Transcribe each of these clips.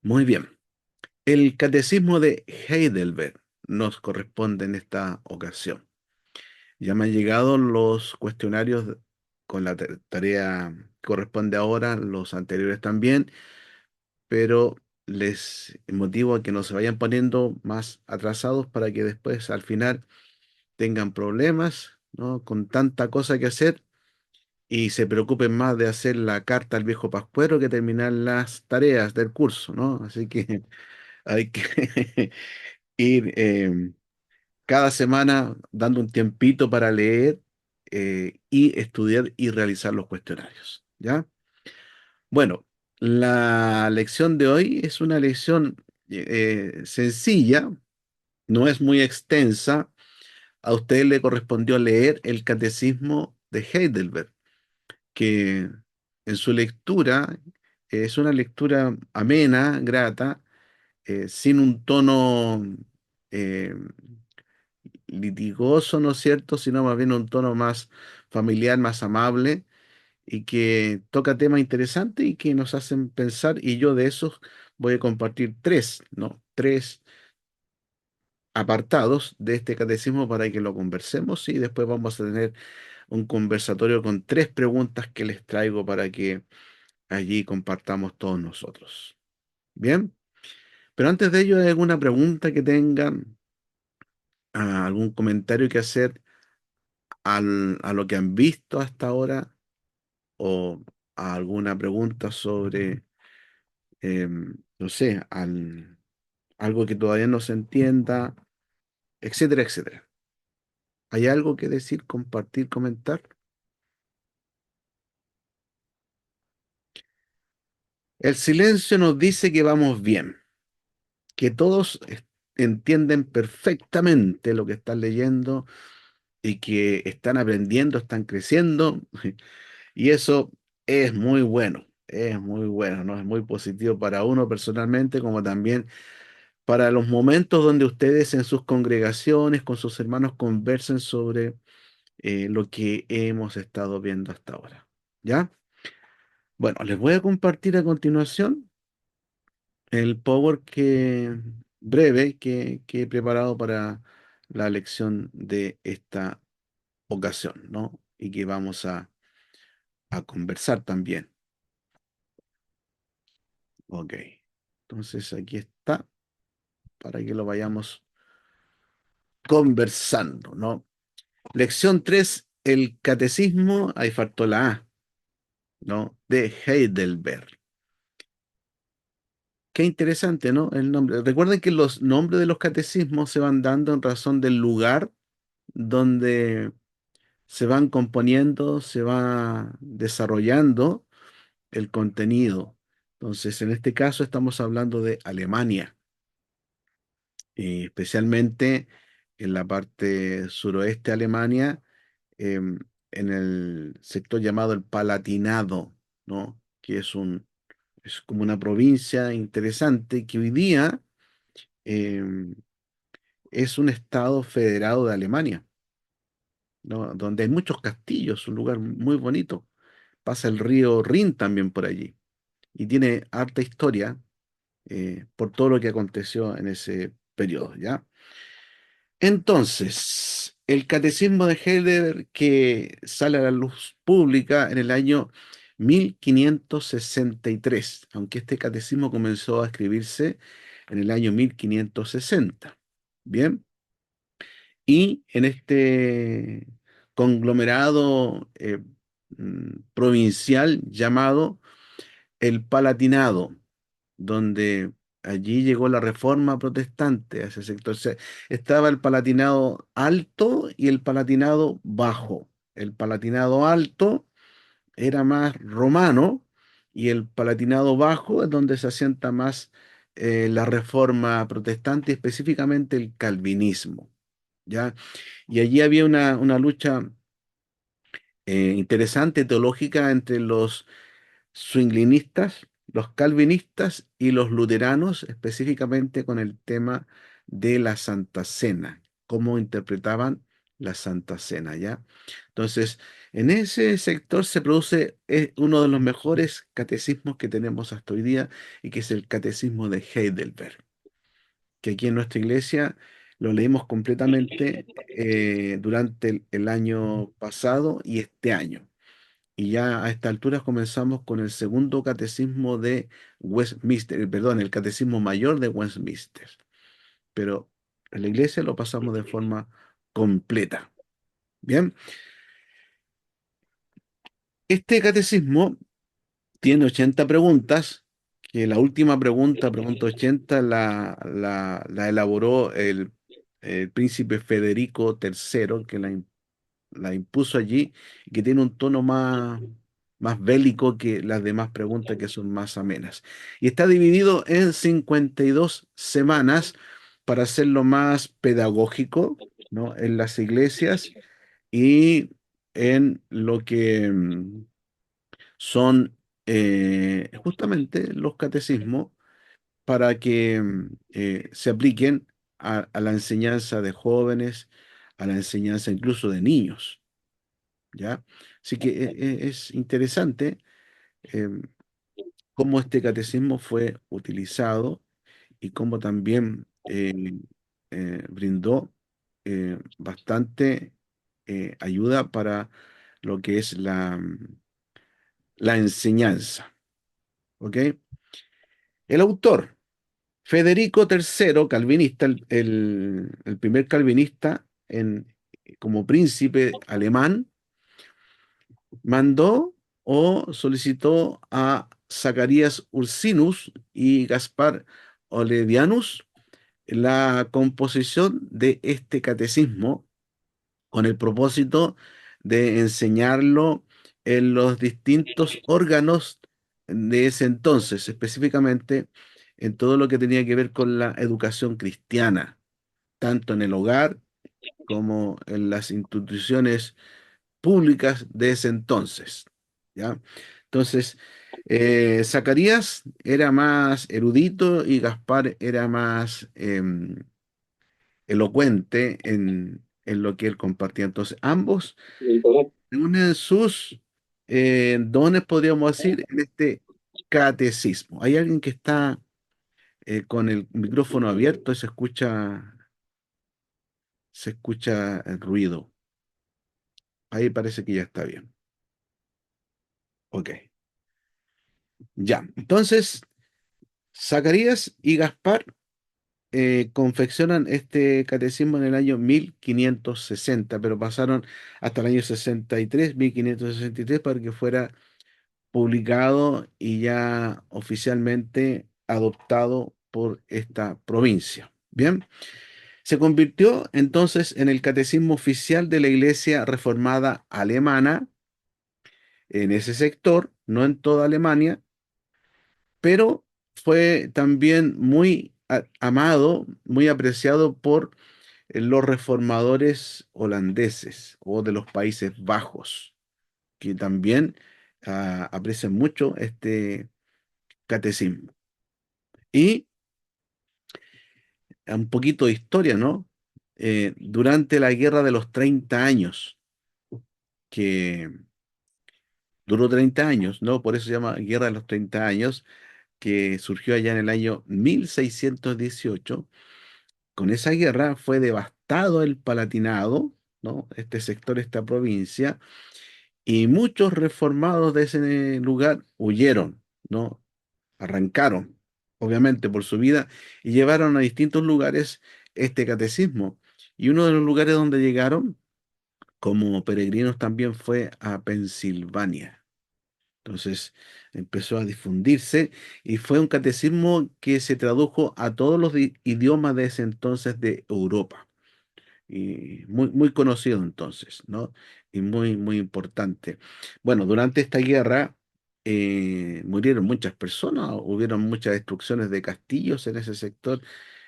Muy bien. El catecismo de Heidelberg nos corresponde en esta ocasión. Ya me han llegado los cuestionarios con la tarea que corresponde ahora, los anteriores también, pero les motivo a que no se vayan poniendo más atrasados para que después al final tengan problemas, ¿no? Con tanta cosa que hacer y se preocupen más de hacer la carta al viejo Pascuero que terminar las tareas del curso, ¿no? Así que hay que ir cada semana dando un tiempito para leer y estudiar y realizar los cuestionarios, ¿ya? Bueno, la lección de hoy es una lección sencilla, no es muy extensa. A usted le correspondió leer el Catecismo de Heidelberg, que en su lectura es una lectura amena, grata, sin un tono eh, litigoso, ¿no es cierto?, sino más bien un tono más familiar, más amable, y que toca temas interesantes y que nos hacen pensar, y yo de esos voy a compartir tres, ¿no? Tres apartados de este catecismo para que lo conversemos y después vamos a tener un conversatorio con tres preguntas que les traigo para que allí compartamos todos nosotros. Bien, pero antes de ello, ¿hay alguna pregunta que tengan, algún comentario que hacer a lo que han visto hasta ahora o alguna pregunta sobre, no sé, algo que todavía no se entienda, etcétera, etcétera? ¿Hay algo que decir, compartir, comentar? El silencio nos dice que vamos bien, que todos entienden perfectamente lo que están leyendo y que están aprendiendo, están creciendo, y eso es muy bueno, ¿no? Es muy positivo para uno personalmente, como también para los momentos donde ustedes en sus congregaciones, con sus hermanos, conversen sobre lo que hemos estado viendo hasta ahora. ¿Ya? Bueno, les voy a compartir a continuación el Power breve que he preparado para la lección de esta ocasión, ¿no? Y que vamos a conversar también. Ok. Entonces aquí está para que lo vayamos conversando, ¿no? Lección 3, el catecismo, ahí faltó la A, ¿no? De Heidelberg. Qué interesante, ¿no? El nombre. Recuerden que los nombres de los catecismos se van dando en razón del lugar donde se van componiendo, se va desarrollando el contenido. Entonces, en este caso estamos hablando de Alemania, y especialmente en la parte suroeste de Alemania, en el sector llamado el Palatinado, ¿no? Que es como una provincia interesante que hoy día em, es un estado federado de Alemania, ¿no? Donde hay muchos castillos, un lugar muy bonito. Pasa el río Rin también por allí y tiene harta historia por todo lo que aconteció en ese periodo, ¿ya? Entonces, el catecismo de Heidelberg que sale a la luz pública en el año 1563, aunque este catecismo comenzó a escribirse en el año 1560. Bien, y en este conglomerado provincial llamado el Palatinado, donde allí llegó la reforma protestante a ese sector. O sea, estaba el Palatinado alto y el Palatinado bajo. El Palatinado alto era más romano y el Palatinado bajo es donde se asienta más la reforma protestante, específicamente el calvinismo, ¿ya? Y allí había una lucha interesante teológica entre los swinglinistas, los calvinistas y los luteranos, específicamente con el tema de la Santa Cena, cómo interpretaban la Santa Cena, ¿ya? Entonces, En ese sector se produce uno de los mejores catecismos que tenemos hasta hoy día y que es el catecismo de Heidelberg, que aquí en nuestra iglesia lo leímos completamente durante el año pasado y este año. Y ya a esta altura comenzamos con el segundo catecismo de Westminster, perdón, el catecismo mayor de Westminster. Pero en la iglesia lo pasamos de forma completa. Bien, este catecismo tiene 80 preguntas, que la última pregunta, pregunta 80, la elaboró el príncipe Federico III, que la impuso allí, y que tiene un tono más bélico que las demás preguntas que son más amenas. Y está dividido en 52 semanas para hacerlo más pedagógico, ¿no? En las iglesias y en lo que son justamente los catecismos para que se apliquen a la enseñanza de jóvenes, a la enseñanza incluso de niños, ¿ya? Así que es interesante em, cómo este catecismo fue utilizado y cómo también brindó bastante ayuda para lo que es la enseñanza, ¿ok? El autor, Federico III, calvinista, el primer calvinista como príncipe alemán, mandó o solicitó a Zacarías Ursinus y Gaspar Oledianus la composición de este catecismo con el propósito de enseñarlo en los distintos órganos de ese entonces, específicamente en todo lo que tenía que ver con la educación cristiana, tanto en el hogar como en las instituciones públicas de ese entonces. ¿Ya? Entonces, Zacarías era más erudito y Gaspar era más elocuente en lo que él compartía. Entonces, ambos unen sus dones, podríamos decir, en este catecismo. Hay alguien que está con el micrófono abierto y se escucha el ruido. Ahí parece que ya está bien. Ok. Ya. Entonces, Zacarías y Gaspar confeccionan este catecismo en el año 1560, pero pasaron hasta el año 63, 1563, para que fuera publicado y ya oficialmente adoptado por esta provincia. Bien, se convirtió entonces en el catecismo oficial de la Iglesia Reformada Alemana en ese sector, no en toda Alemania, pero fue también muy amado, muy apreciado por los reformadores holandeses o de los Países Bajos, que también aprecian mucho este catecismo. Y un poquito de historia, ¿no? Durante la Guerra de los 30 años, que duró 30 años, ¿no? Por eso se llama Guerra de los 30 años, que surgió allá en el año 1618. Con esa guerra fue devastado el Palatinado, ¿no? Este sector, esta provincia, y muchos reformados de ese lugar huyeron, ¿no? Arrancaron, obviamente, por su vida y llevaron a distintos lugares este catecismo. Y uno de los lugares donde llegaron como peregrinos también fue a Pensilvania. Entonces empezó a difundirse y fue un catecismo que se tradujo a todos los idiomas de ese entonces de Europa. Y muy, muy conocido entonces, ¿no? Y muy, muy importante. Bueno, durante esta guerra murieron muchas personas, hubieron muchas destrucciones de castillos en ese sector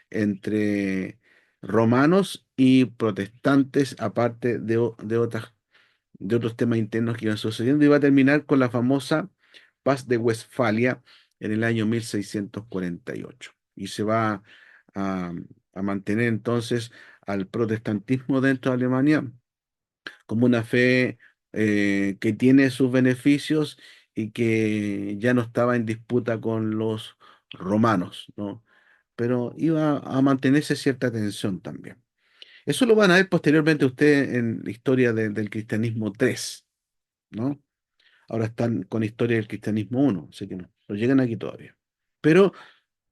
entre romanos y protestantes, aparte de otros temas internos que iban sucediendo, y va a terminar con la famosa Paz de Westfalia en el año 1648. Y se va a, a mantener entonces al protestantismo dentro de Alemania como una fe que tiene sus beneficios y que ya no estaba en disputa con los romanos, ¿no? Pero iba a mantenerse cierta tensión también. Eso lo van a ver posteriormente ustedes en Historia del Cristianismo 3, ¿no? Ahora están con Historia del Cristianismo 1, así que no llegan aquí todavía. Pero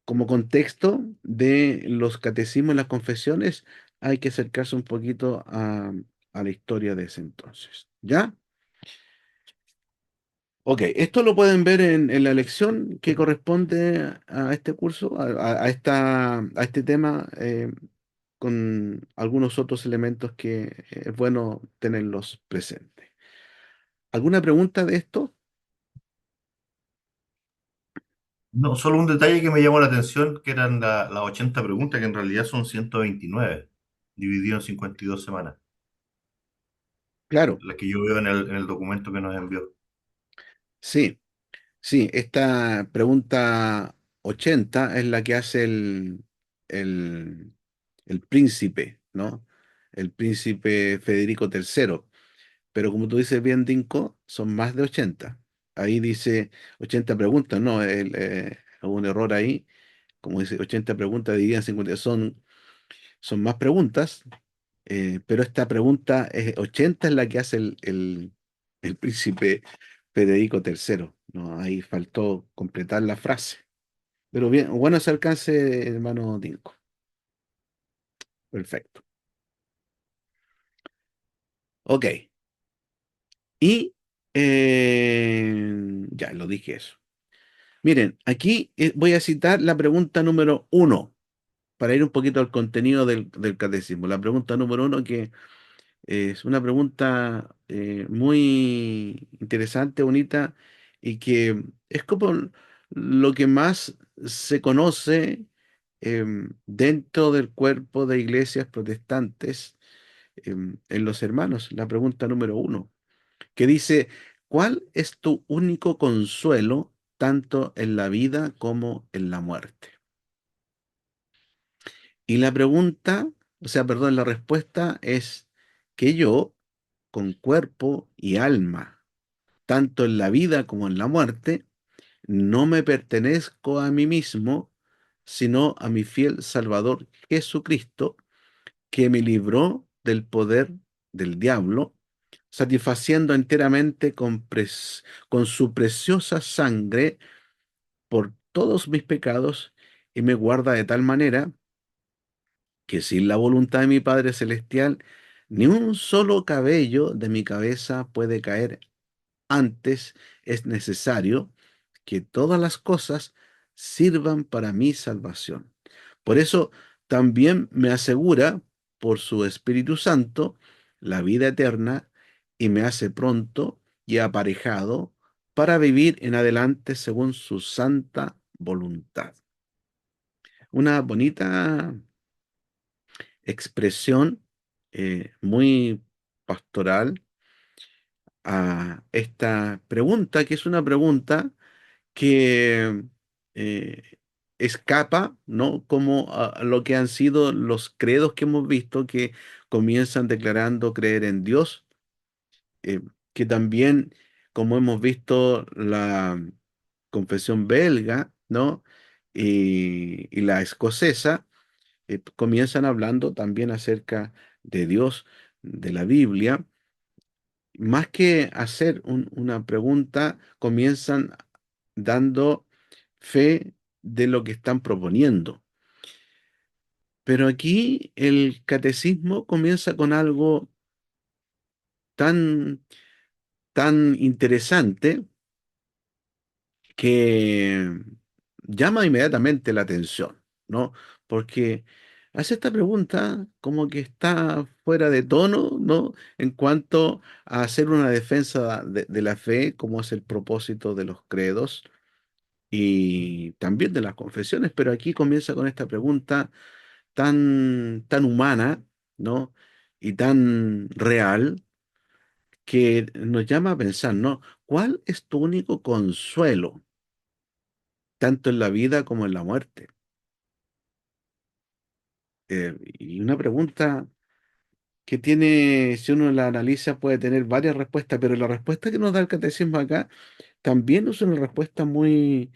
como contexto de los catecismos y las confesiones, hay que acercarse un poquito a la historia de ese entonces. ¿Ya? Ok, esto lo pueden ver en la lección que corresponde a este curso, a este tema, con algunos otros elementos que es bueno tenerlos presentes. ¿Alguna pregunta de esto? No, solo un detalle que me llamó la atención, que eran las 80 preguntas, que en realidad son 129 dividido en 52 semanas, Claro, las que yo veo en el documento que nos envió. sí, sí, esta pregunta 80 es la que hace el, el príncipe, ¿no? El príncipe Federico III. Pero como tú dices bien, Dinko, son más de 80. Ahí dice 80 preguntas, no, hubo un error ahí. Como dice 80 preguntas divididas en 50, son más preguntas, pero esta pregunta 80 es la que hace el príncipe Federico III, ¿no? Ahí faltó completar la frase. Pero bien, bueno ese alcance, hermano Dinko. Perfecto. Ok. Y ya lo dije eso. Miren, aquí voy a citar la pregunta número uno, para ir un poquito al contenido del catecismo. La pregunta número uno, que es una pregunta muy interesante, bonita, y que es como lo que más se conoce dentro del cuerpo de iglesias protestantes en los hermanos. La pregunta número uno, que dice, ¿cuál es tu único consuelo tanto en la vida como en la muerte? Y la pregunta, o sea, perdón, la respuesta es que yo, con cuerpo y alma, tanto en la vida como en la muerte, no me pertenezco a mí mismo, sino a mi fiel Salvador Jesucristo, que me libró del poder del diablo, satisfaciendo enteramente con su preciosa sangre por todos mis pecados y me guarda de tal manera que sin la voluntad de mi Padre Celestial, ni un solo cabello de mi cabeza puede caer. Antes es necesario que todas las cosas sirvan para mi salvación. Por eso también me asegura, por su Espíritu Santo, la vida eterna y me hace pronto y aparejado para vivir en adelante según su santa voluntad. Una bonita expresión muy pastoral a esta pregunta, que es una pregunta que eh, escapa, ¿no? Como a lo que han sido los credos que hemos visto que comienzan declarando creer en Dios, eh, que también, como hemos visto, la confesión belga, ¿no? Y la escocesa, comienzan hablando también acerca de Dios, de la Biblia. Más que hacer una pregunta, comienzan dando fe de lo que están proponiendo. Pero aquí el catecismo comienza con algo tan, tan interesante que llama inmediatamente la atención, ¿no? Porque hace esta pregunta como que está fuera de tono, ¿no? En cuanto a hacer una defensa de la fe, como es el propósito de los credos y también de las confesiones, pero aquí comienza con esta pregunta tan, tan humana, ¿no? Y tan real que nos llama a pensar, ¿no? ¿Cuál es tu único consuelo, tanto en la vida como en la muerte? Y una pregunta que tiene, si uno la analiza, puede tener varias respuestas, pero la respuesta que nos da el catecismo acá también es una respuesta muy,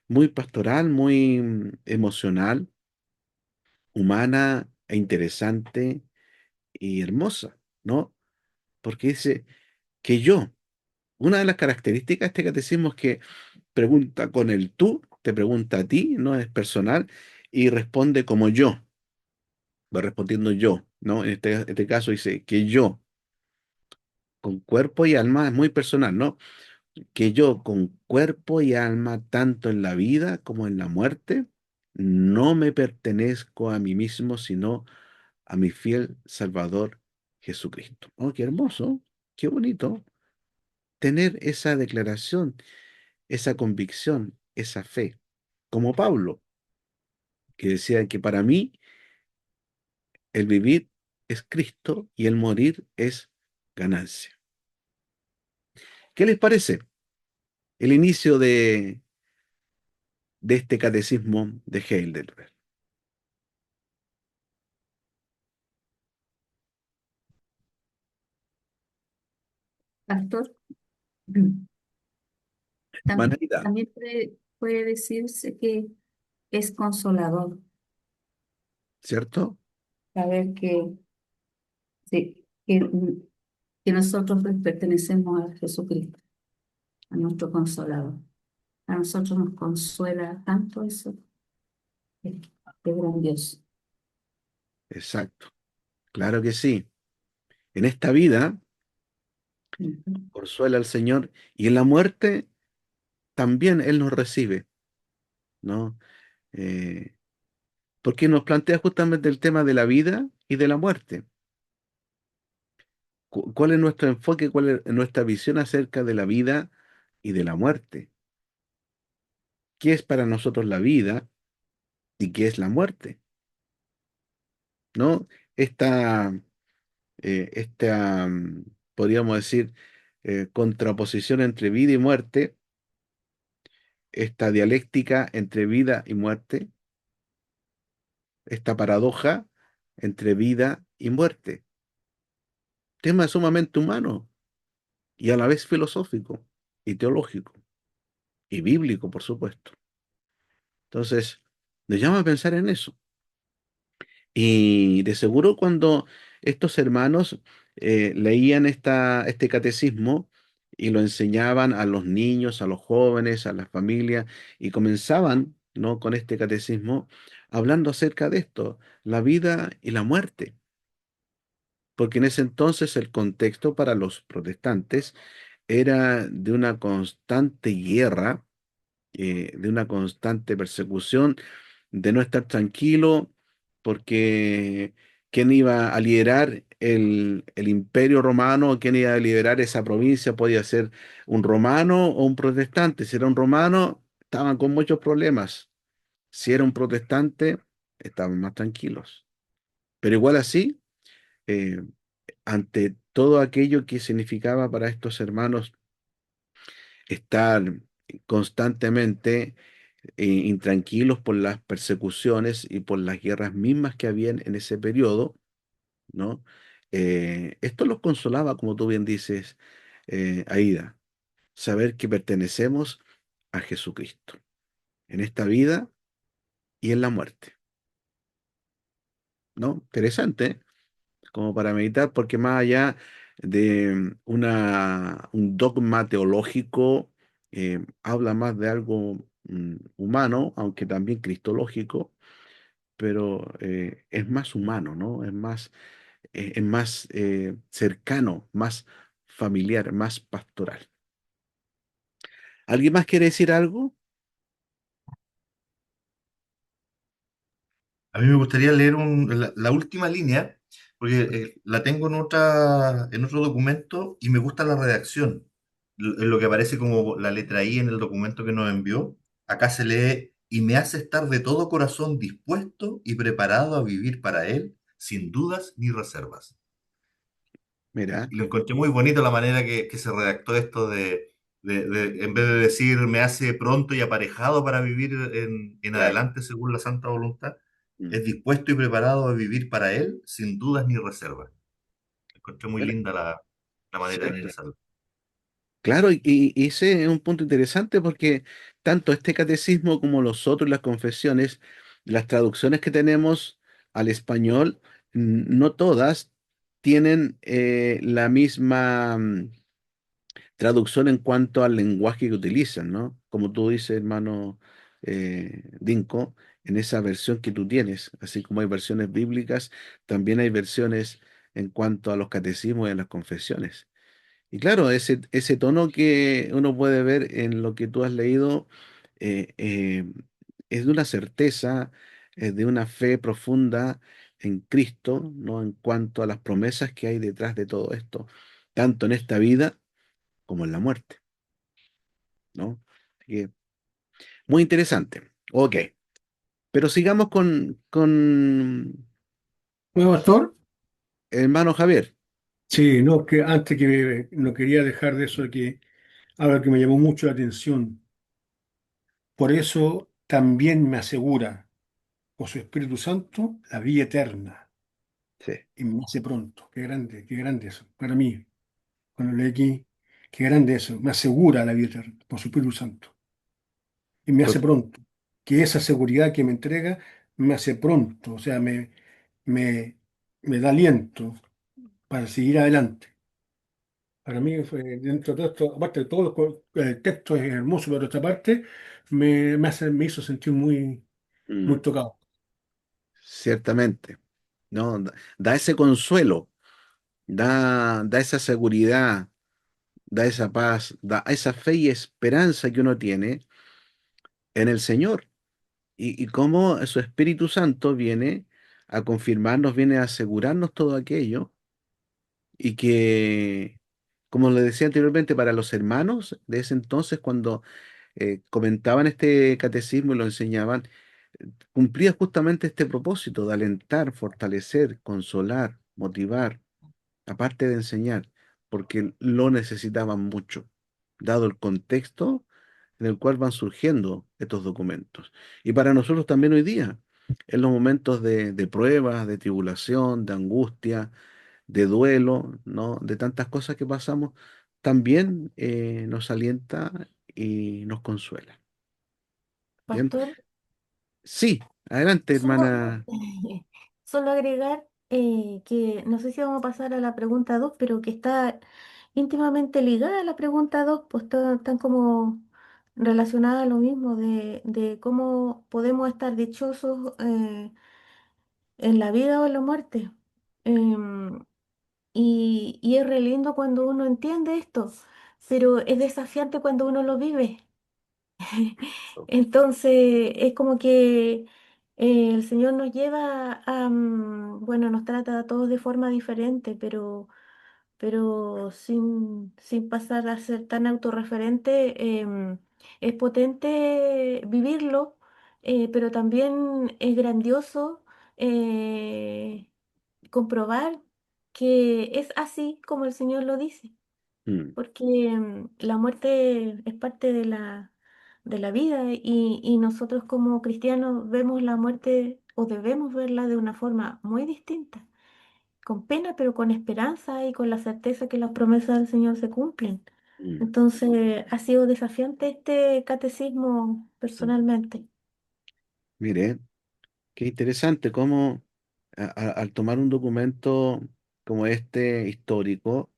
muy pastoral, muy emocional, humana e interesante y hermosa, ¿no? Porque dice que yo, una de las características de este catecismo es que pregunta con el tú, te pregunta a ti, no es personal, y responde como yo, va respondiendo yo, ¿no? En este caso dice que yo, con cuerpo y alma, es muy personal, ¿no? Que yo, con cuerpo y alma, tanto en la vida como en la muerte, no me pertenezco a mí mismo, sino a mi fiel Salvador Jesucristo. Oh, qué hermoso, qué bonito tener esa declaración, esa convicción, esa fe, como Pablo, que decía que para mí el vivir es Cristo y el morir es ganancia. ¿Qué les parece el inicio de este catecismo de Heidelberg? Pastor, Hermanita, también puede decirse que es consolador ¿cierto? saber sí, que nosotros pertenecemos a Jesucristo, a nuestro consolador. A nosotros nos consuela tanto eso, es, es grandioso. Exacto, claro que sí. En esta vida Ujú. consuela al Señor y en la muerte también Él nos recibe, ¿no? Eh, Porque nos plantea justamente el tema de la vida y de la muerte. ¿Cuál es nuestro enfoque? ¿Cuál es nuestra visión acerca de la vida y de la muerte? ¿Qué es para nosotros la vida y qué es la muerte? ¿No? Esta, podríamos decir, contraposición entre vida y muerte, esta dialéctica entre vida y muerte, esta paradoja entre vida y muerte. Tema sumamente humano y a la vez filosófico y teológico y bíblico, por supuesto. Entonces, nos llama a pensar en eso. Y de seguro cuando estos hermanos leían este catecismo y lo enseñaban a los niños, a los jóvenes, a las familias, y comenzaban, ¿no?, con este catecismo hablando acerca de esto, la vida y la muerte, porque en ese entonces el contexto para los protestantes era de una constante guerra, de una constante persecución, de no estar tranquilo, porque quién iba a liderar el imperio romano, quién iba a liderar esa provincia, podía ser un romano o un protestante. Si era un romano, estaban con muchos problemas. Si era un protestante, estaban más tranquilos. Pero igual así, eh, ante todo aquello que significaba para estos hermanos estar constantemente intranquilos por las persecuciones y por las guerras mismas que habían en ese periodo, ¿no? Esto los consolaba, como tú bien dices, Aida, saber que pertenecemos a Jesucristo, en esta vida y en la muerte, ¿no? Interesante, ¿eh? Como para meditar, porque más allá de un dogma teológico, habla más de algo humano, aunque también cristológico, pero es más humano, ¿no? Es más cercano, más familiar, más pastoral. ¿Alguien más quiere decir algo? A mí me gustaría leer la última línea, porque la tengo en otro documento y me gusta la redacción. Lo que aparece como la letra I en el documento que nos envió. Acá se lee, y me hace estar de todo corazón dispuesto y preparado a vivir para Él, sin dudas ni reservas. Mira, Y lo encontré muy bonito la manera que se redactó esto en vez de decir me hace pronto y aparejado para vivir en claro. adelante según la santa voluntad, Mm. es dispuesto y preparado a vivir para Él sin dudas ni reservas. Encontré muy Bueno, linda la manera de cierto. expresarlo. Claro, y ese es un punto interesante porque tanto este catecismo como los otros, las confesiones, las traducciones que tenemos al español, no todas tienen la misma traducción en cuanto al lenguaje que utilizan, ¿no? Como tú dices, hermano Dinko, en esa versión que tú tienes, así como hay versiones bíblicas, también hay versiones en cuanto a los catecismos y a las confesiones. Y claro, ese tono que uno puede ver en lo que tú has leído eh, eh, es de una certeza, es de una fe profunda en Cristo, ¿no? En cuanto a las promesas que hay detrás de todo esto, tanto en esta vida como en la muerte, ¿no? Así que, muy interesante. Ok, pero sigamos con Bueno, pastor, hermano Javier. sí, no, que antes no quería dejar de eso de que algo que me llamó mucho la atención. Por eso también me asegura por su Espíritu Santo la vida eterna Sí, y me hace pronto. Qué grande eso. Para mí, cuando leí aquí, qué grande eso. Me asegura la vida eterna por su Espíritu Santo y me hace to- pronto. Que esa seguridad que me entrega me hace pronto, o sea, me, me da aliento para seguir adelante. Para mí fue dentro de todo esto, aparte de todo el texto es hermoso, pero esta parte me hizo sentir muy mm, tocado. ciertamente, ¿no? Da ese consuelo. Da esa seguridad, da esa paz, da esa fe y esperanza que uno tiene en el Señor. Y cómo su Espíritu Santo viene a confirmarnos, viene a asegurarnos todo aquello. Y que, como le decía anteriormente, para los hermanos de ese entonces, cuando comentaban este catecismo y lo enseñaban, cumplía justamente este propósito de alentar, fortalecer, consolar, motivar aparte de enseñar, porque lo necesitaban mucho, dado el contexto en el cual van surgiendo estos documentos. Y para nosotros también hoy día, en los momentos de pruebas, de tribulación, de angustia, de duelo, ¿no? De tantas cosas que pasamos, también nos alienta y nos consuela. Bien, Pastor, sí, adelante, solo, hermana. solo agregar que no sé si vamos a pasar a la pregunta 2 pero que está íntimamente ligada a la pregunta 2 pues están como relacionadas a lo mismo de cómo podemos estar dichosos en la vida o en la muerte. Em, y es re lindo cuando uno entiende esto, pero es desafiante cuando uno lo vive. Entonces, es como que el Señor nos lleva a, bueno, nos trata a todos de forma diferente, pero sin pasar a ser tan autorreferente, es potente vivirlo, pero también es grandioso eh, comprobar que es así como el Señor lo dice Mm, porque la muerte es parte de la vida y nosotros como cristianos vemos la muerte o debemos verla de una forma muy distinta, con pena pero con esperanza y con la certeza que las promesas del Señor se cumplen. mm, Entonces ha sido desafiante este catecismo mm. personalmente. Mire, qué interesante cómo al tomar un documento como este histórico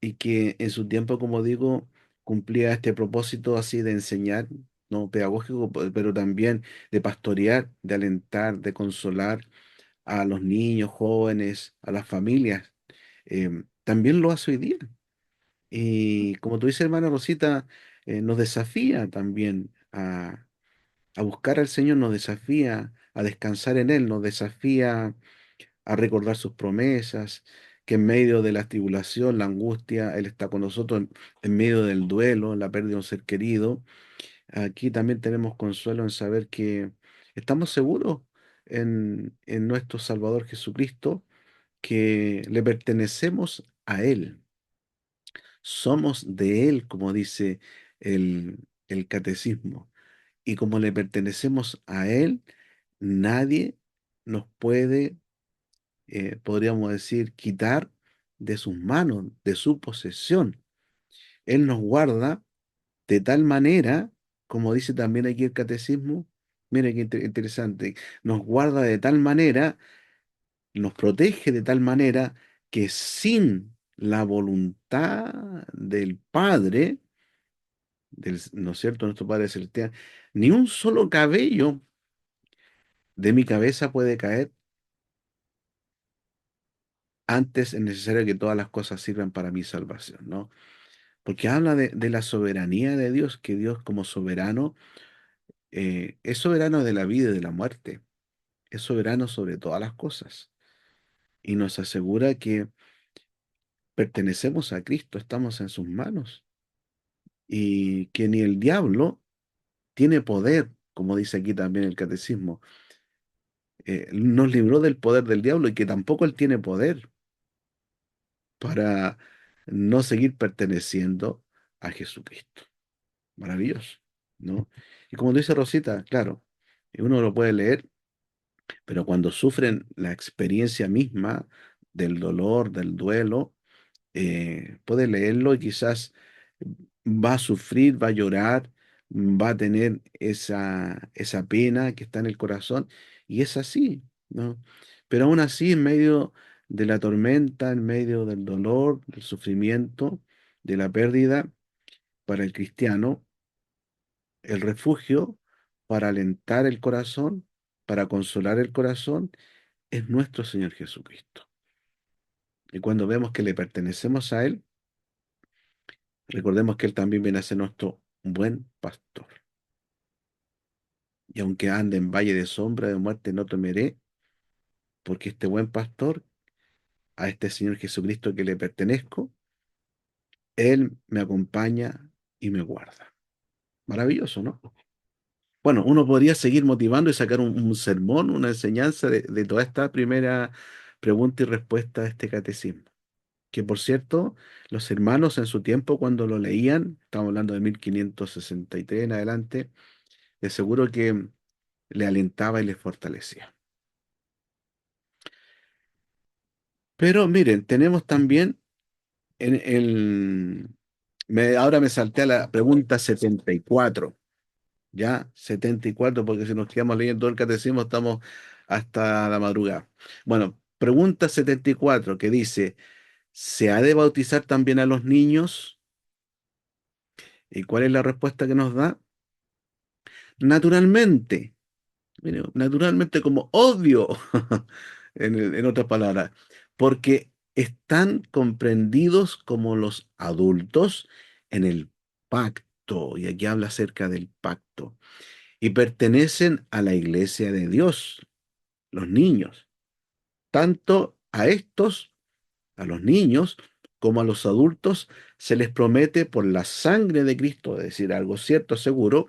y que en su tiempo, como digo, cumplía este propósito así de enseñar, no pedagógico, pero también de pastorear, de alentar, de consolar a los niños, jóvenes, a las familias, también lo hace hoy día. Y como tú dices, hermana Rosita, nos desafía también a buscar al Señor, nos desafía a descansar en Él, nos desafía a recordar sus promesas, que en medio de la tribulación, la angustia, Él está con nosotros en medio del duelo, la pérdida de un ser querido. Aquí también tenemos consuelo en saber que estamos seguros en nuestro Salvador Jesucristo, que le pertenecemos a Él, somos de Él, como dice el catecismo, y como le pertenecemos a Él, nadie nos puede podríamos decir, quitar de sus manos, de su posesión. Él nos guarda de tal manera, como dice también aquí el catecismo, mire qué interesante, nos guarda de tal manera, nos protege de tal manera que sin la voluntad del Padre, ¿no es cierto?, nuestro Padre Celestial, ni un solo cabello de mi cabeza puede caer. Antes es necesario que todas las cosas sirvan para mi salvación, ¿no? Porque habla de la soberanía de Dios, que Dios como soberano es soberano de la vida y de la muerte, es soberano sobre todas las cosas y nos asegura que pertenecemos a Cristo, estamos en sus manos y que ni el diablo tiene poder, como dice aquí también el catecismo, nos libró del poder del diablo y que tampoco él tiene poder para no seguir perteneciendo a Jesucristo. Maravilloso, ¿no? Y como dice Rosita, claro, uno lo puede leer, pero cuando sufren la experiencia misma del dolor, del duelo, puede leerlo y quizás va a sufrir, va a llorar, va a tener esa pena que está en el corazón, y es así, ¿no? Pero aún así, en medio de la tormenta, en medio del dolor, del sufrimiento, de la pérdida, para el cristiano, el refugio para alentar el corazón, para consolar el corazón, es nuestro Señor Jesucristo. Y cuando vemos que le pertenecemos a Él, recordemos que Él también viene a ser nuestro buen pastor. Y aunque ande en valle de sombra de muerte, no temeré, porque este buen pastor, a este Señor Jesucristo que le pertenezco, Él me acompaña y me guarda. Maravilloso, ¿no? Bueno, uno podría seguir motivando y sacar un sermón, una enseñanza de toda esta primera pregunta y respuesta a este catecismo. Que por cierto, los hermanos en su tiempo cuando lo leían, estamos hablando de 1563 en adelante, de seguro que le alentaba y le fortalecía. Pero miren, tenemos también en el... ahora me salté a la pregunta 74. Ya, 74, porque si nos quedamos leyendo todo el catecismo estamos hasta la madrugada. Bueno, pregunta 74 que dice, ¿se ha de bautizar también a los niños? ¿Y cuál es la respuesta que nos da? Naturalmente, mire, naturalmente como obvio, en otras palabras, porque están comprendidos como los adultos en el pacto, y aquí habla acerca del pacto, y pertenecen a la iglesia de Dios, los niños, tanto a estos, a los niños, como a los adultos, se les promete por la sangre de Cristo, es decir, algo cierto, seguro,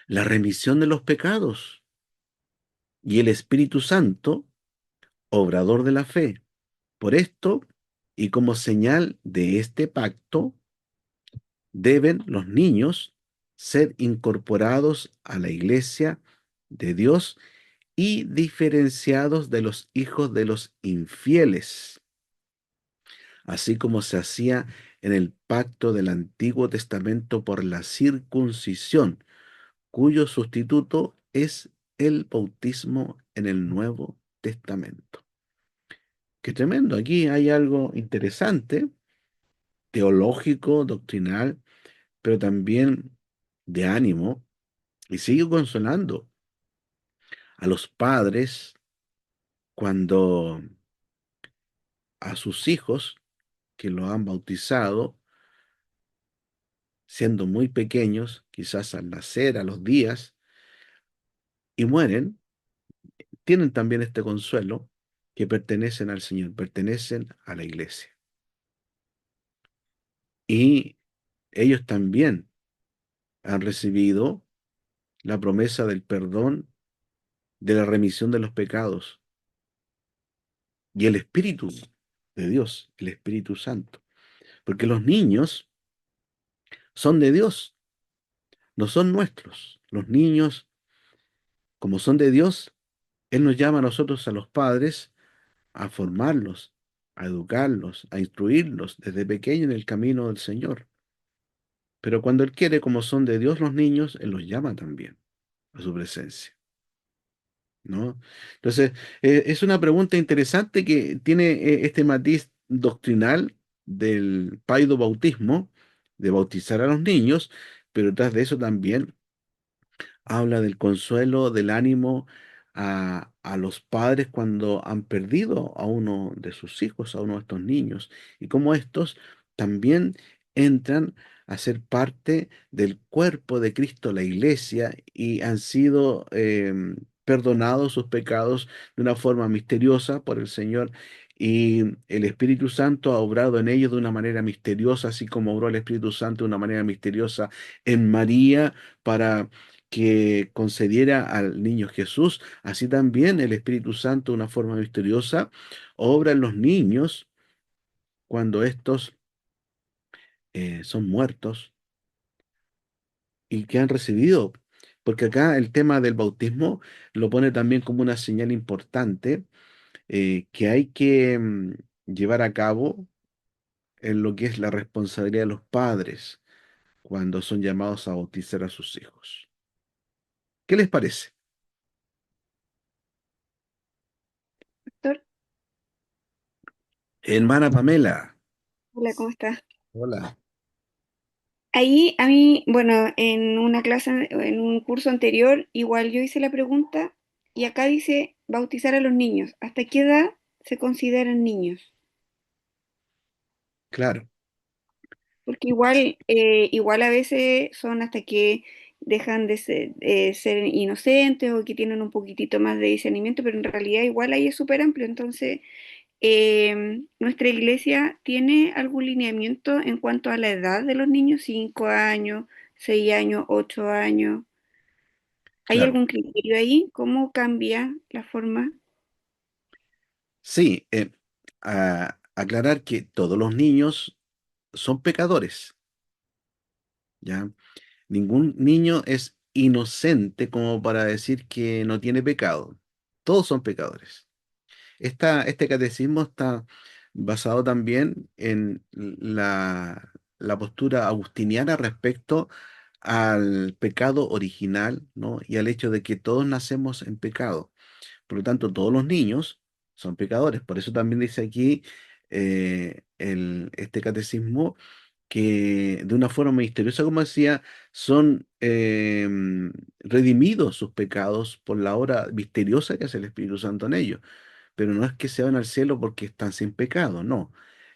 la remisión de los pecados y el Espíritu Santo, obrador de la fe. Por esto, y como señal de este pacto, deben los niños ser incorporados a la iglesia de Dios y diferenciados de los hijos de los infieles, así como se hacía en el pacto del Antiguo Testamento por la circuncisión, cuyo sustituto es el bautismo en el Nuevo Testamento. Qué tremendo, aquí hay algo interesante, teológico, doctrinal, pero también de ánimo, y sigue consolando a los padres cuando a sus hijos que lo han bautizado, siendo muy pequeños, quizás al nacer, a los días, y mueren, tienen también este consuelo que pertenecen al Señor, pertenecen a la iglesia. Y ellos también han recibido la promesa del perdón, de la remisión de los pecados y el Espíritu de Dios, el Espíritu Santo. Porque los niños son de Dios, no son nuestros. Los niños, como son de Dios, Él nos llama a nosotros, a los padres, a formarlos, a educarlos, a instruirlos desde pequeño en el camino del Señor. Pero cuando Él quiere, como son de Dios los niños, Él los llama también a su presencia, ¿no? Entonces, es una pregunta interesante que tiene este matiz doctrinal del paido bautismo, de bautizar a los niños, pero tras de eso también habla del consuelo, del ánimo a los padres cuando han perdido a uno de sus hijos, a uno de estos niños, y cómo estos también entran a ser parte del cuerpo de Cristo, la iglesia, y han sido perdonados sus pecados de una forma misteriosa por el Señor. Y el Espíritu Santo ha obrado en ellos de una manera misteriosa, así como obró el Espíritu Santo de una manera misteriosa en María para que concediera al niño Jesús, así también el Espíritu Santo de una forma misteriosa obra en los niños cuando estos son muertos y que han recibido, porque acá el tema del bautismo lo pone también como una señal importante que hay que llevar a cabo en lo que es la responsabilidad de los padres cuando son llamados a bautizar a sus hijos. ¿Qué les parece? Doctor, Hermana Pamela. hola, ¿cómo estás? Hola. Ahí a mí, bueno, en una clase, en un curso anterior, igual yo hice la pregunta y acá dice bautizar a los niños. ¿Hasta qué edad se consideran niños? Claro, Porque igual a veces son hasta que dejan de ser inocentes o que tienen un poquitito más de discernimiento, pero en realidad igual ahí es súper amplio. Entonces, ¿nuestra iglesia tiene algún lineamiento en cuanto a la edad de los niños? ¿5 años, 6 años, 8 años? ¿Hay claro. algún criterio ahí? ¿Cómo cambia la forma? Sí, aclarar que todos los niños son pecadores, ¿ya? Ningún niño es inocente como para decir que no tiene pecado. Todos son pecadores. Este catecismo está basado también en la postura agustiniana respecto al pecado original, ¿no? Y al hecho de que todos nacemos en pecado. Por lo tanto, todos los niños son pecadores. Por eso también dice aquí este catecismo que de una forma misteriosa, como decía, son redimidos sus pecados por la obra misteriosa que hace el Espíritu Santo en ellos. Pero no es que se van al cielo porque están sin pecado, no.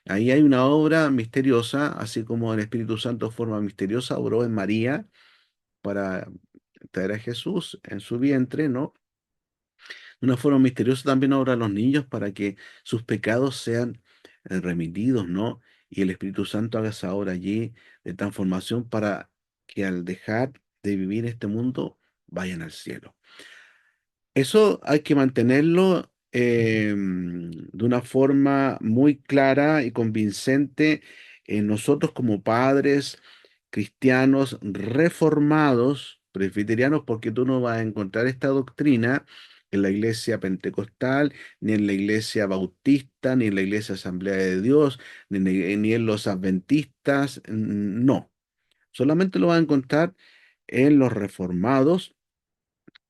Ahí hay una obra misteriosa, así como el Espíritu Santo de forma misteriosa obró en María para traer a Jesús en su vientre, ¿no? De una forma misteriosa también obra a los niños para que sus pecados sean remitidos, ¿no? Y el Espíritu Santo haga esa obra allí de transformación para que al dejar de vivir este mundo vayan al cielo. Eso hay que mantenerlo de una forma muy clara y convincente en nosotros como padres cristianos reformados, presbiterianos, porque tú no vas a encontrar esta doctrina en la iglesia pentecostal, ni en la iglesia bautista, ni en la iglesia Asamblea de Dios, ni en los adventistas, no. Solamente lo vas a encontrar en los reformados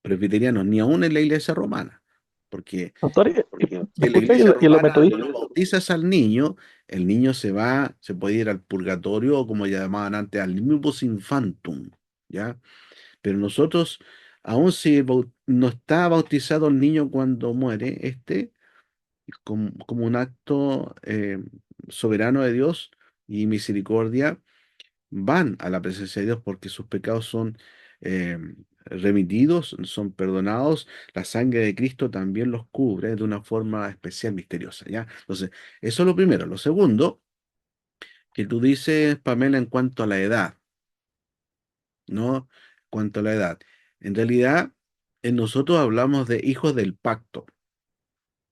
presbiterianos, ni aún en la iglesia romana. Porque Doctor, si en la disculpe, iglesia y los romana metodistas, tú bautizas al niño, el niño se puede ir al purgatorio o como llamaban antes, al limbus infantum, ¿ya? Pero nosotros, aun si no está bautizado el niño cuando muere, como un acto soberano de Dios y misericordia, van a la presencia de Dios porque sus pecados son eh, remitidos, son perdonados. La sangre de Cristo también los cubre de una forma especial, misteriosa, ¿ya? Entonces, eso es lo primero. Lo segundo, que tú dices, Pamela, en cuanto a la edad, ¿no? En cuanto a la edad. En realidad, en nosotros hablamos de hijos del pacto,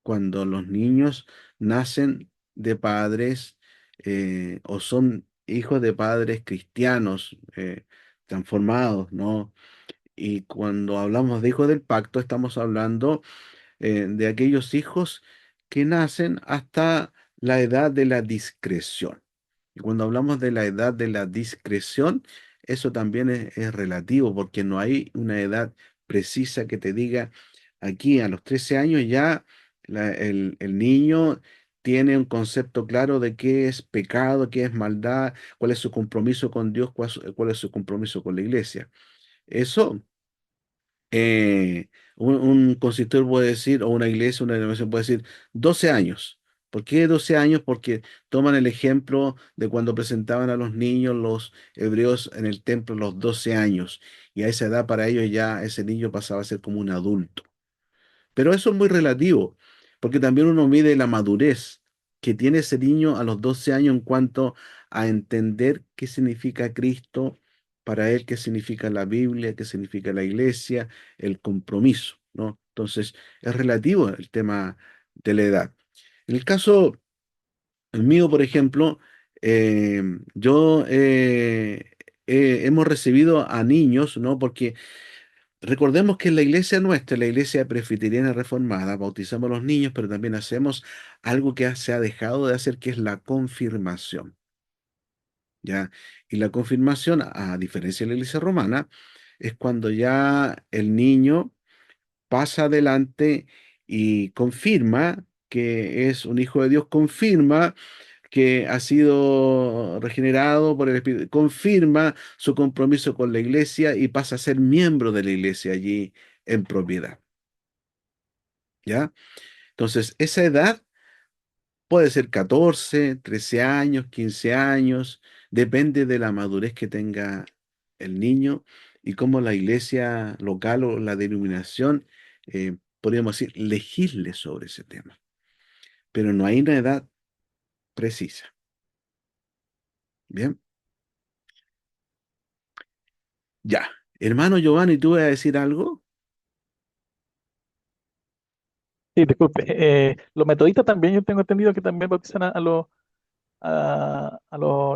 cuando los niños nacen de padres o son hijos de padres cristianos transformados, ¿no? Y cuando hablamos de hijos del pacto, estamos hablando de aquellos hijos que nacen hasta la edad de la discreción. Y cuando hablamos de la edad de la discreción, eso también es relativo, porque no hay una edad precisa que te diga, aquí a los 13 años ya el niño tiene un concepto claro de qué es pecado, qué es maldad, cuál es su compromiso con Dios, cuál es su compromiso con la iglesia. Eso un consistor puede decir, o una iglesia, una denominación puede decir 12 años. ¿Por qué 12 años? Porque toman el ejemplo de cuando presentaban a los niños, los hebreos en el templo, los 12 años. Y a esa edad para ellos ya ese niño pasaba a ser como un adulto. Pero eso es muy relativo, porque también uno mide la madurez que tiene ese niño a los 12 años en cuanto a entender qué significa Cristo para él, qué significa la Biblia, qué significa la iglesia, el compromiso, ¿no? Entonces, es relativo el tema de la edad. En el caso mío, por ejemplo, yo hemos recibido a niños, ¿no? Porque recordemos que en la iglesia nuestra, la iglesia presbiteriana reformada, bautizamos a los niños, pero también hacemos algo que se ha dejado de hacer, que es la confirmación, ¿ya? Y la confirmación, a diferencia de la iglesia romana, es cuando ya el niño pasa adelante y confirma que es un hijo de Dios, confirma que ha sido regenerado por el Espíritu, confirma su compromiso con la iglesia y pasa a ser miembro de la iglesia allí en propiedad, ¿ya? Entonces, esa edad puede ser 14, 13 años, 15 años, depende de la madurez que tenga el niño y cómo la iglesia local o la denominación, podríamos decir, legisle sobre ese tema. Pero no hay una edad precisa. Bien, ya. Hermano Giovanni, ¿tú vas a decir algo? Sí, disculpe. Los metodistas también, yo tengo entendido que también bautizan a los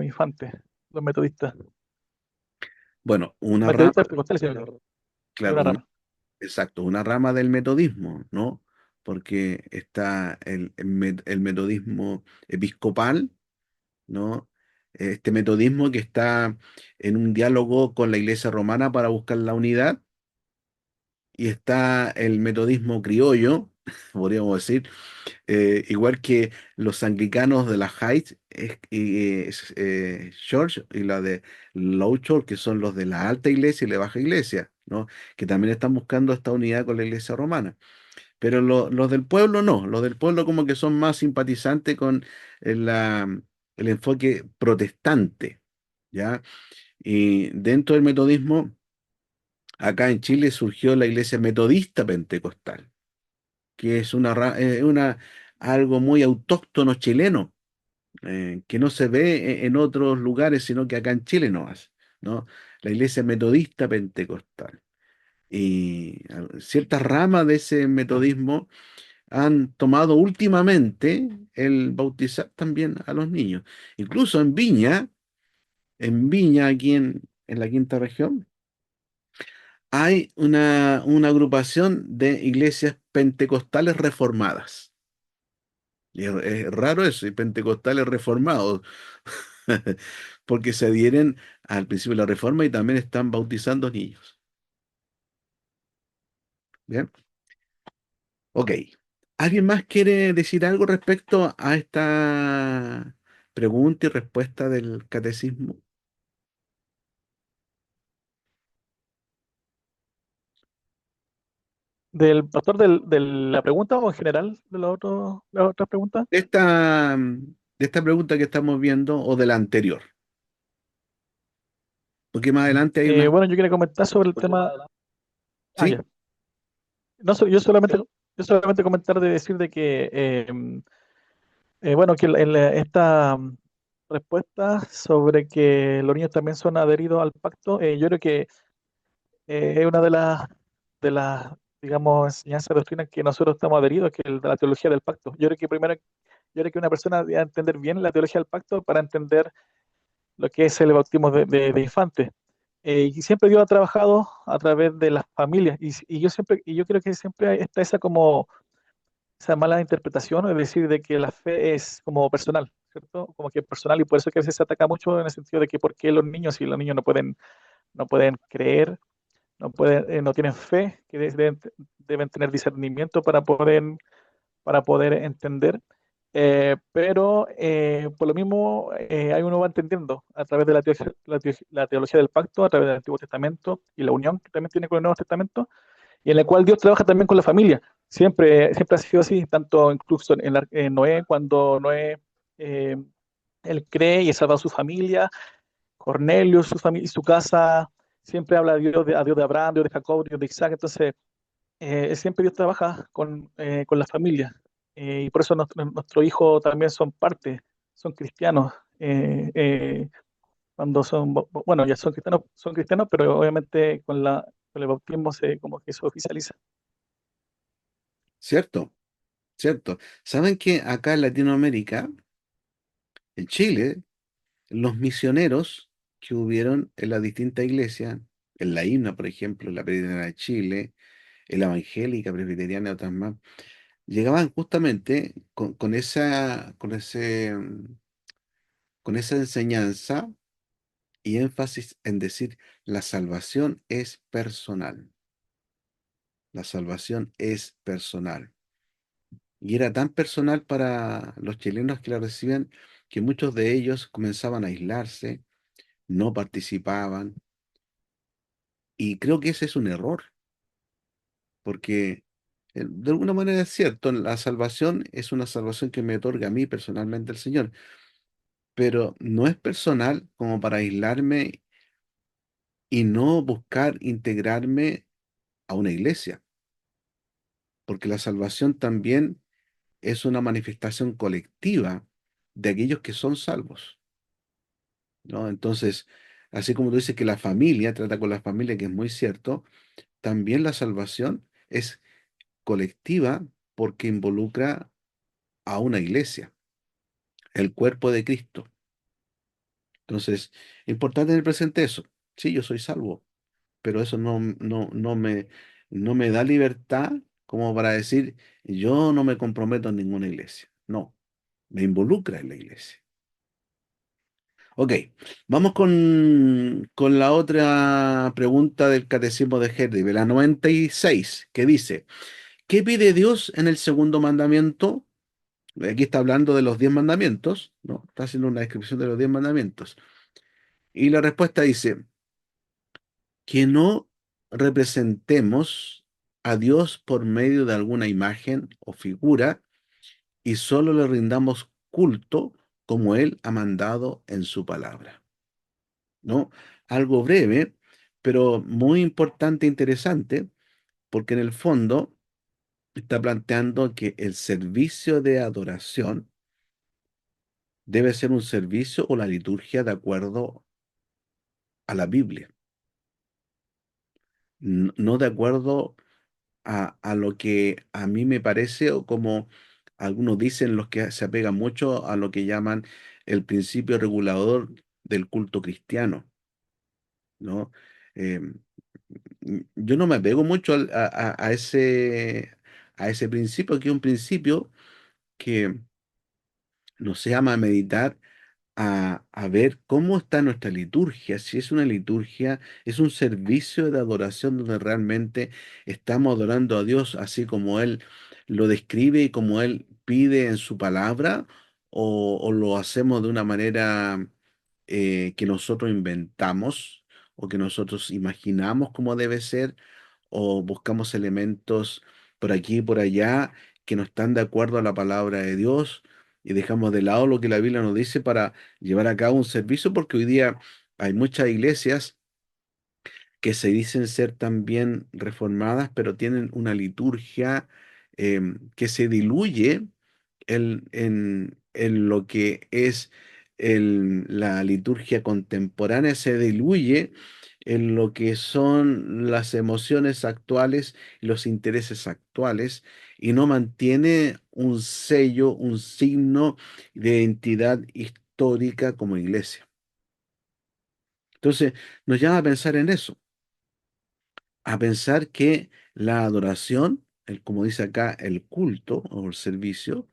infantes, los metodistas. Bueno, una rama, Metodistas pentecostales, sí, es claro, una rama. exacto, una rama del metodismo, ¿no? Porque está el metodismo episcopal, ¿no? Este metodismo que está en un diálogo con la Iglesia romana para buscar la unidad, y está el metodismo criollo, podríamos decir, igual que los anglicanos de la Heights Church y la de Low Church, que son los de la alta iglesia y la baja iglesia, ¿no? Que también están buscando esta unidad con la iglesia romana. Pero los del pueblo no, los del pueblo como que son más simpatizantes con el enfoque protestante, ¿ya? Y dentro del metodismo, acá en Chile surgió la iglesia metodista pentecostal, que es algo muy autóctono chileno, que no se ve en otros lugares, sino que acá en Chile no hace, ¿no? La iglesia metodista pentecostal. Y ciertas ramas de ese metodismo han tomado últimamente el bautizar también a los niños. Incluso en Viña, aquí en la quinta región, hay una agrupación de iglesias pentecostales reformadas. Y es raro eso, y pentecostales reformados, porque se adhieren al principio de la reforma y también están bautizando niños. Bien, ok. ¿Alguien más quiere decir algo respecto a esta pregunta y respuesta del catecismo? ¿Del pastor de la pregunta o en general de la otra pregunta? De esta pregunta que estamos viendo o de la anterior, porque más adelante hay una, Bueno, yo quería comentar sobre el tema. Ah, ¿sí? ya. No, yo solamente comentar de decir de que, bueno, que esta respuesta sobre que los niños también son adheridos al pacto, yo creo que es una de las, digamos, enseñanzas doctrinas que nosotros estamos adheridos, que es de la teología del pacto. Yo creo que una persona debe entender bien la teología del pacto para entender lo que es el bautismo de infantes. Y siempre Dios ha trabajado a través de las familias, y yo creo que siempre está esa como esa mala interpretación, es decir, de que la fe es como personal, ¿cierto? Como que personal, y por eso es que a veces se ataca mucho en el sentido de que por qué los niños, si los niños no pueden creer, no tienen fe, que deben tener discernimiento para poder entender. Pero por lo mismo, ahí uno va entendiendo a través de la teología del pacto, a través del Antiguo Testamento y la unión que también tiene con el Nuevo Testamento, y en la cual Dios trabaja también con la familia. Siempre ha sido así, tanto incluso en Noé, cuando Noé, eh, él cree y salva a su familia, Cornelio, y su casa, siempre habla a Dios de Abraham, Dios de Jacob, Dios de Isaac. Entonces, siempre Dios trabaja con la familia. Y por eso nuestros hijos también son parte, son cristianos. Cuando bueno, ya son cristianos, pero obviamente con el bautismo como que se oficializa. ¿Cierto? ¿Cierto? ¿Saben que acá en Latinoamérica, en Chile, los misioneros que hubieron en las distintas iglesias, en la IMNA, por ejemplo, en la Presbiteriana de Chile, en la Evangélica, Presbiteriana y otras más, llegaban justamente con esa enseñanza y énfasis en decir la salvación es personal. La salvación es personal. Y era tan personal para los chilenos que la recibían que muchos de ellos comenzaban a aislarse, no participaban. Y creo que ese es un error, porque de alguna manera es cierto, la salvación es una salvación que me otorga a mí personalmente el Señor, pero no es personal como para aislarme y no buscar integrarme a una iglesia, porque la salvación también es una manifestación colectiva de aquellos que son salvos, ¿no? Entonces, así como tú dices que la familia trata con la familia, que es muy cierto, también la salvación es colectiva porque involucra a una iglesia, el cuerpo de Cristo. Entonces, importante tener presente eso. Sí, yo soy salvo, pero eso no me da libertad como para decir, yo no me comprometo en ninguna iglesia. No, me involucra en la iglesia. Ok, vamos con la otra pregunta del Catecismo de Heidelberg, la 96, que dice, ¿qué pide Dios en el segundo mandamiento? Aquí está hablando de los 10 mandamientos, ¿no? Está haciendo una descripción de los 10 mandamientos. Y la respuesta dice, que no representemos a Dios por medio de alguna imagen o figura y solo le rindamos culto como Él ha mandado en su palabra, ¿no? Algo breve, pero muy importante e interesante, porque en el fondo está planteando que el servicio de adoración debe ser un servicio o la liturgia de acuerdo a la Biblia, no de acuerdo a lo que a mí me parece, o como algunos dicen, los que se apegan mucho a lo que llaman el principio regulador del culto cristiano, ¿no? Em, yo no me apego mucho a ese principio, que es un principio que nos llama a meditar a ver cómo está nuestra liturgia, si es una liturgia, es un servicio de adoración donde realmente estamos adorando a Dios así como Él lo describe y como Él pide en su palabra, o lo hacemos de una manera que nosotros inventamos o que nosotros imaginamos cómo debe ser, o buscamos elementos por aquí y por allá que no están de acuerdo a la palabra de Dios y dejamos de lado lo que la Biblia nos dice para llevar a cabo un servicio, porque hoy día hay muchas iglesias que se dicen ser también reformadas, pero tienen una liturgia que se diluye en lo que es la liturgia contemporánea, se diluye en lo que son las emociones actuales y los intereses actuales, y no mantiene un sello, un signo de identidad histórica como iglesia. Entonces, nos llama a pensar en eso, a pensar que la adoración como dice acá, el culto o el servicio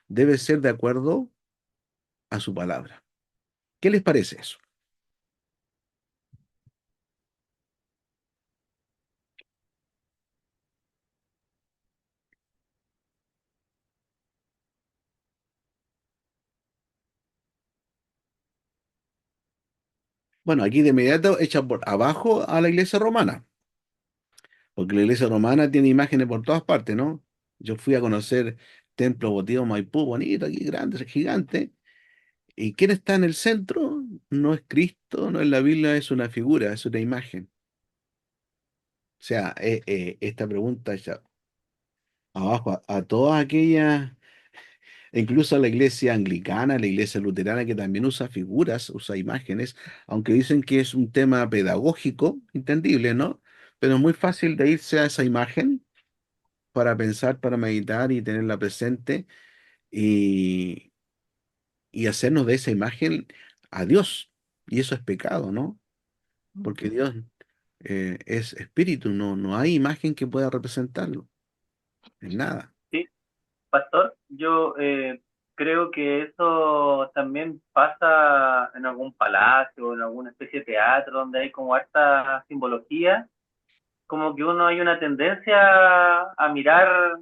debe ser de acuerdo a su palabra. ¿Qué les parece eso? Bueno, aquí de inmediato echan por abajo a la iglesia romana, porque la iglesia romana tiene imágenes por todas partes, ¿no? Yo fui a conocer Templo Votivo Maipú, bonito, aquí grande, gigante. ¿Y quién está en el centro? No es Cristo, no es la Biblia, es una figura, es una imagen. O sea, esta pregunta ya abajo a todas aquellas, incluso a la iglesia anglicana, la iglesia luterana, que también usa figuras, usa imágenes, aunque dicen que es un tema pedagógico, entendible, ¿no? Pero es muy fácil de irse a esa imagen para pensar, para meditar y tenerla presente y, y hacernos de esa imagen a Dios. Y eso es pecado, ¿no? Porque Dios es espíritu, no hay imagen que pueda representarlo, en nada. Sí, pastor, yo creo que eso también pasa en algún palacio, en alguna especie de teatro donde hay como harta simbología, como que uno hay una tendencia a mirar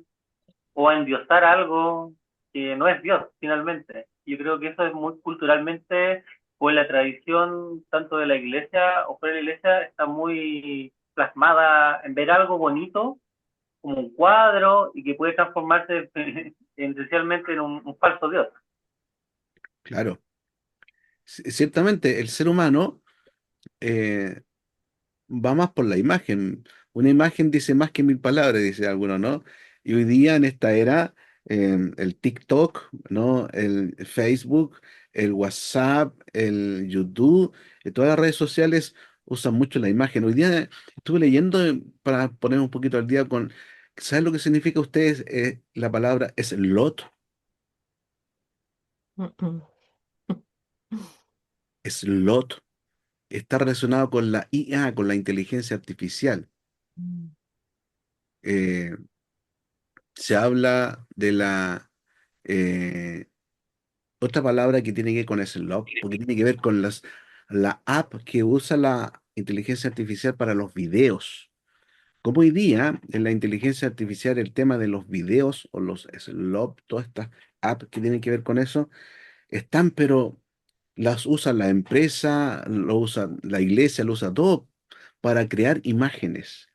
o a endiosar algo que no es Dios finalmente. Yo creo que eso es muy culturalmente, o en la tradición tanto de la iglesia o fuera de la iglesia, está muy plasmada en ver algo bonito como un cuadro y que puede transformarse esencialmente en un falso Dios. Claro, ciertamente el ser humano eh, va más por la imagen. Una imagen dice más que mil palabras, dice alguno, ¿no? Y hoy día en esta era, el TikTok, ¿no? El Facebook, el WhatsApp, el YouTube, todas las redes sociales usan mucho la imagen. Hoy día estuve leyendo para poner un poquito al día con, ¿saben lo que significa ustedes? La palabra es lot, Mm, mm. es lot. Está relacionado con la IA, con la inteligencia artificial. Mm. Eh, Se habla de la eh, otra palabra que tiene que ver con ese log, porque tiene que ver con la app que usa la inteligencia artificial para los videos. Como hoy día en la inteligencia artificial el tema de los videos o los slop, todas estas apps que tienen que ver con eso, están, pero las usa la empresa, lo usa la iglesia, lo usa todo para crear imágenes.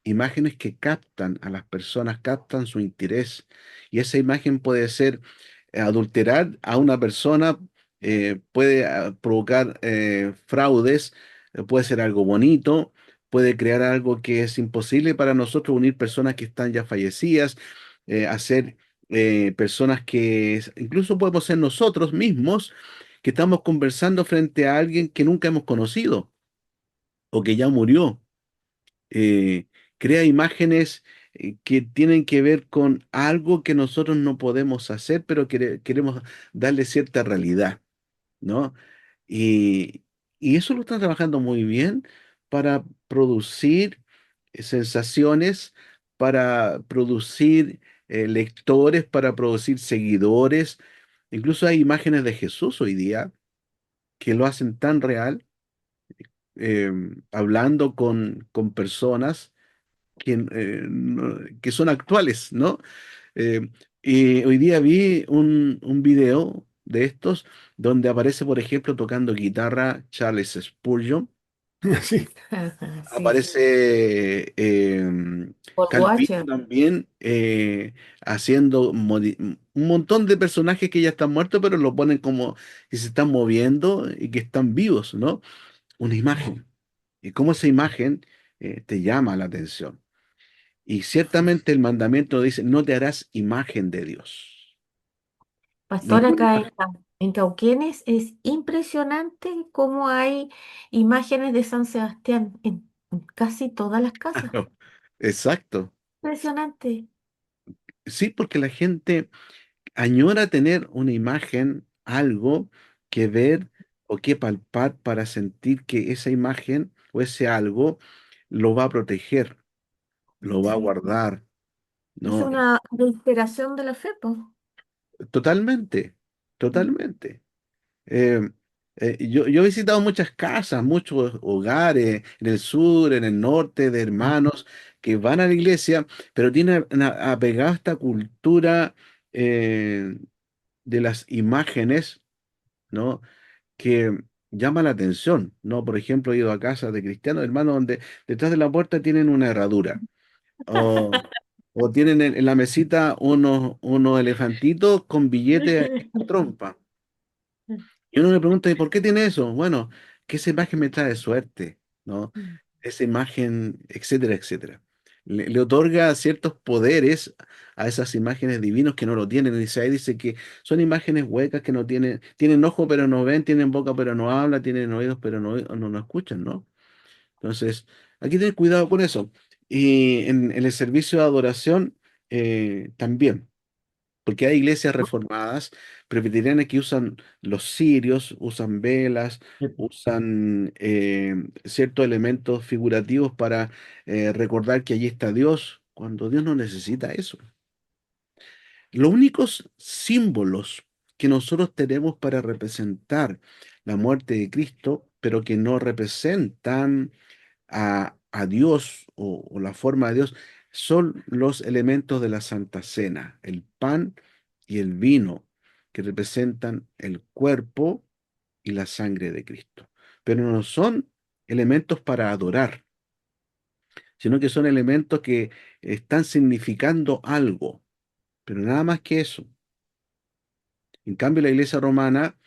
Imágenes que captan a las personas, captan su interés. Y esa imagen puede ser adulterar a una persona, puede provocar fraudes, puede ser algo bonito, puede crear algo que es imposible para nosotros, unir personas que están ya fallecidas, hacer personas que incluso podemos ser nosotros mismos que estamos conversando frente a alguien que nunca hemos conocido o que ya murió. Eh, Crea imágenes que tienen que ver con algo que nosotros no podemos hacer, pero queremos darle cierta realidad, ¿no? Y, y eso lo están trabajando muy bien para producir sensaciones, para producir lectores, para producir seguidores. Incluso hay imágenes de Jesús hoy día que lo hacen tan real, hablando con personas que son actuales, ¿no? Eh, y hoy día vi un video de estos donde aparece, por ejemplo, tocando guitarra Charles Spurgeon, Sí, Ajá, sí. aparece Paul Calvino Watcher. también haciendo un montón de personajes que ya están muertos, pero lo ponen como que se están moviendo y que están vivos, ¿no? Una imagen. Y cómo esa imagen te llama la atención. Y ciertamente el mandamiento dice, no te harás imagen de Dios. Pastor, Ninguna acá imagen. en Cauquenes es impresionante cómo hay imágenes de San Sebastián en casi todas las casas. Exacto. Impresionante. Sí, porque la gente añora tener una imagen, algo que ver o que palpar para sentir que esa imagen o ese algo lo va a proteger, lo va a Sí. guardar. Es ¿no? una reiteración de la fe, pues. Totalmente, totalmente. Eh, yo he visitado muchas casas, muchos hogares en el sur, en el norte, de hermanos que van a la iglesia, pero tienen apegado a esta cultura eh, de las imágenes, ¿no? Que llama la atención, ¿no? Por ejemplo, he ido a casas de cristianos, hermanos, donde detrás de la puerta tienen una herradura, o, o tienen en la mesita unos elefantitos con billetes en la trompa. Y uno le pregunta, ¿y por qué tiene eso? Bueno, que esa imagen me trae suerte, ¿no? Esa imagen, etcétera, etcétera. Le otorga ciertos poderes a esas imágenes divinos que no lo tienen. Isaías dice que son imágenes huecas que no tienen ojo pero no ven, tienen boca pero no hablan, tienen oídos pero no escuchan, ¿no? Entonces, hay que tener cuidado con eso. Y en el servicio de adoración también. Porque hay iglesias reformadas presbiterianas que usan los cirios, usan velas, usan ciertos elementos figurativos para recordar que allí está Dios, cuando Dios no necesita eso. Los únicos símbolos que nosotros tenemos para representar la muerte de Cristo, pero que no representan a Dios o la forma de Dios son los elementos de la Santa Cena, el pan y el vino, que representan el cuerpo y la sangre de Cristo. Pero no son elementos para adorar, sino que son elementos que están significando algo, pero nada más que eso. En cambio, la iglesia romana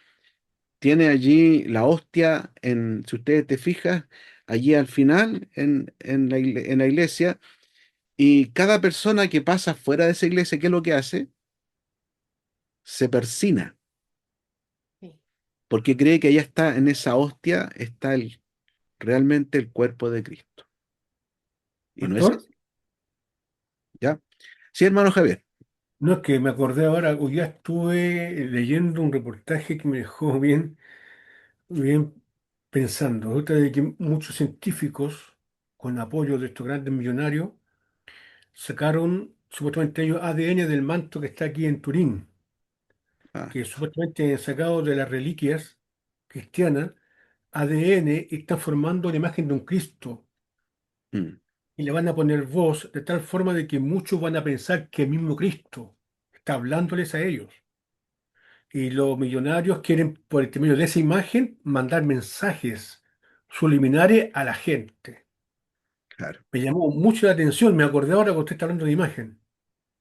tiene allí la hostia, si ustedes te fijas, allí al final en la iglesia. Y cada persona que pasa fuera de esa iglesia, ¿qué es lo que hace? Se persina, Sí. porque cree que allá está, en esa hostia, está realmente el cuerpo de Cristo. Y no es Pastor, así, ¿ya? Sí, hermano Javier. no es que me acordé ahora, hoy ya estuve leyendo un reportaje que me dejó bien pensando. Otra de que muchos científicos, con apoyo de estos grandes millonarios, sacaron supuestamente ellos ADN del manto que está aquí en Turín, Ah, que supuestamente sacado de las reliquias cristianas, ADN, y están formando la imagen de un Cristo. mm, Y le van a poner voz de tal forma de que muchos van a pensar que el mismo Cristo está hablándoles a ellos. Y los millonarios quieren, por el medio de esa imagen, mandar mensajes subliminares a la gente. claro, Me llamó mucho la atención, me acordé ahora que usted está hablando de imagen,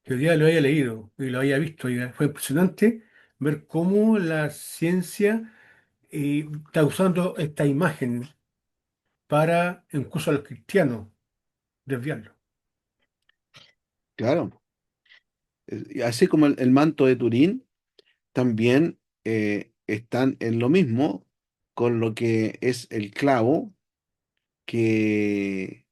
que hoy día lo había leído y lo había visto, y fue impresionante ver cómo la ciencia está usando esta imagen para, incluso a los cristianos, desviarlo. claro. Y así como el manto de Turín, también están en lo mismo con lo que es que,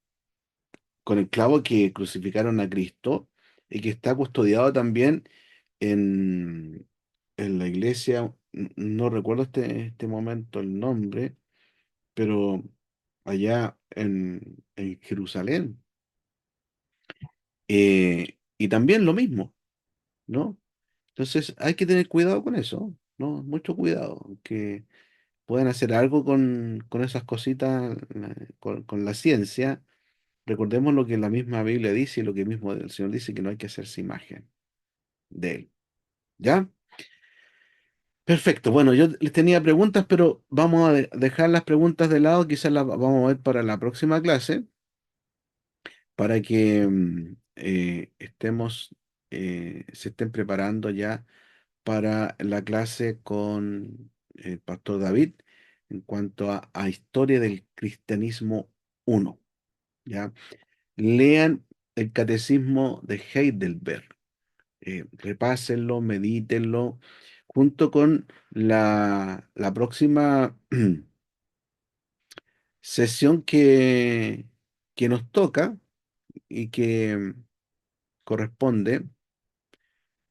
con el clavo que crucificaron a Cristo y que está custodiado también en la iglesia, no recuerdo este momento el nombre, pero allá en Jerusalén. Y también lo mismo, ¿no? Entonces hay que tener cuidado con eso, ¿no? Mucho cuidado, que puedan hacer algo con esas cositas, con la ciencia. Recordemos lo que la misma Biblia dice y lo que mismo el Señor dice, que no hay que hacerse imagen de Él. ¿Ya? Perfecto. Bueno, yo les tenía preguntas, pero vamos a dejar las preguntas de lado, quizás las vamos a ver para la próxima clase, para que se estén preparando ya para la clase con el pastor David en cuanto a historia del cristianismo uno. ¿Ya? Lean el catecismo de Heidelberg, repásenlo, medítenlo, junto con la próxima sesión que nos toca y que corresponde.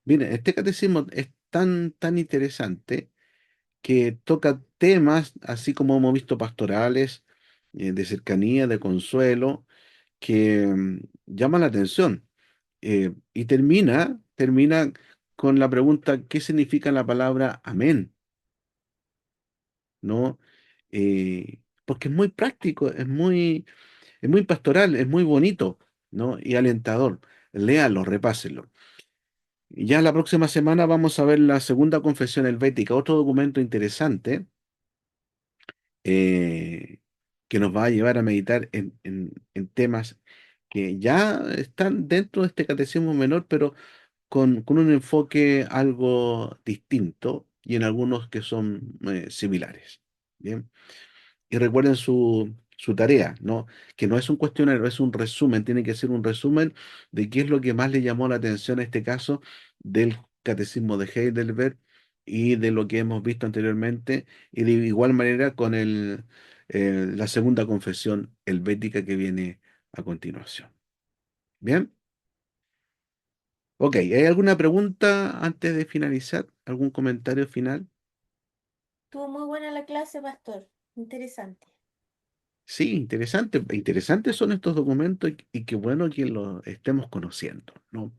Miren, este catecismo es tan interesante que toca temas, así como hemos visto, pastorales, de cercanía, de consuelo, que llaman la atención. Y termina con la pregunta, ¿qué significa la palabra amén? ¿No? Porque es muy práctico, es muy pastoral, es muy bonito, ¿no? Y alentador. Léalo, repásenlo. Y ya la próxima semana vamos a ver la segunda confesión helvética, otro documento interesante eh, que nos va a llevar a meditar en temas que ya están dentro de este catecismo menor, pero con un enfoque algo distinto y en algunos que son similares. Bien. Y recuerden su tarea, ¿no? Que no es un cuestionario, es un resumen, tiene que ser un resumen de qué es lo que más le llamó la atención en este caso del catecismo de Heidelberg y de lo que hemos visto anteriormente, y de igual manera con la segunda confesión helvética que viene a continuación. Bien, ok, ¿hay alguna pregunta antes de finalizar? ¿Algún comentario final? Estuvo muy buena la clase, pastor. Interesante. Sí, interesantes son estos documentos y qué bueno que los estemos conociendo, ¿no?